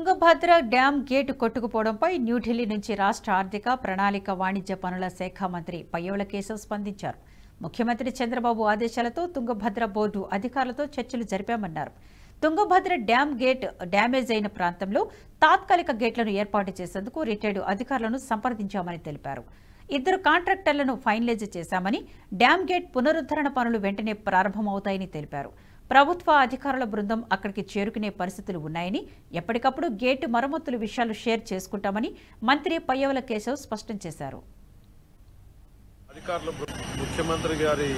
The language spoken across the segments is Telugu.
తుంగభద్ర డ్యాం గేటు కొట్టుకుపోవడంపై న్యూఢిల్లీ నుంచి రాష్ట్ర ఆర్థిక ప్రణాళిక వాణిజ్య పనుల శాఖ మంత్రి పయ్యావుల కేశవ్ స్పందించారు. ముఖ్యమంత్రి చంద్రబాబు ఆదేశాలతో తుంగభద్ర బోర్డు అధికారులతో చర్చలు జరిపామన్నారు. తుంగభద్ర డ్యాం గేట్ డ్యామేజ్ అయిన ప్రాంతంలో తాత్కాలిక గేట్లను ఏర్పాటు చేసేందుకు రిటైర్డ్ అధికారులను సంప్రదించామని తెలిపారు. 2 కాంట్రాక్టర్లను ఫైనలైజ్ చేశామని, డ్యాం గేట్ పునరుద్ధరణ పనులు వెంటనే ప్రారంభమవుతాయని తెలిపారు. ప్రభుత్వ అధికారుల బృందం అక్కడికి చేరుకునే పరిస్థితులు ఉన్నాయని, ఎప్పటికప్పుడు గేటు మరమ్మతుల విషయాలు షేర్ చేసుకుంటామని మంత్రి పయ్యావుల కేశవ్ స్పష్టం చేశారు. అధికారులు ముఖ్యమంత్రి గారి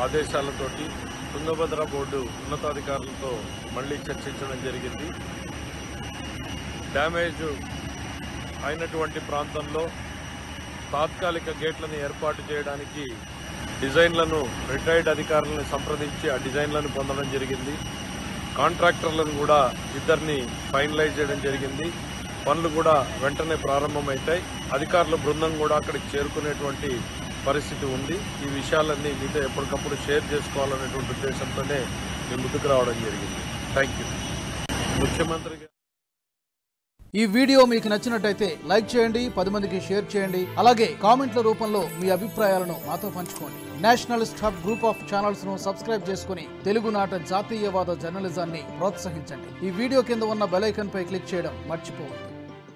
ఆదేశాలతోటి తుంగభద్ర బోర్డు ఉన్నతాధికారులతో మళ్లీ చర్చించడం జరిగింది. డ్యామేజ్ అయినటువంటి ప్రాంతంలో తాత్కాలిక గేట్లను ఏర్పాటు చేయడానికి డిజైన్లను రిటైర్డ్ అధికారులను సంప్రదించి ఆ డిజైన్లను పొందడం జరిగింది. కాంట్రాక్టర్లను కూడా 2 ఫైనలైజ్ చేయడం జరిగింది. పనులు కూడా వెంటనే ప్రారంభమవుతాయి. అధికారుల బృందం కూడా అక్కడికి చేరుకునేటువంటి పరిస్థితి ఉంది. ఈ విషయాలన్నీ మీతో ఎప్పటికప్పుడు షేర్ చేసుకోవాలనేటువంటి ఉద్దేశంతోనే మేము ముందుకు రావడం జరిగింది. Thank you. ముఖ్యమంత్రి ఈ వీడియో మీకు నచ్చినట్టయితే లైక్ చేయండి, 10 మందికి షేర్ చేయండి. అలాగే కామెంట్ల రూపంలో మీ అభిప్రాయాలను మాతో పంచుకోండి. Nationalist hub group of channels ను సబ్స్క్రైబ్ చేసుకుని తెలుగునాట జాతీయవాద జర్నలిజాన్ని ప్రోత్సహించండి. ఈ వీడియో కింద ఉన్న బెల్ ఐకాన్ పై క్లిక్ చేయడం మర్చిపోవద్దు.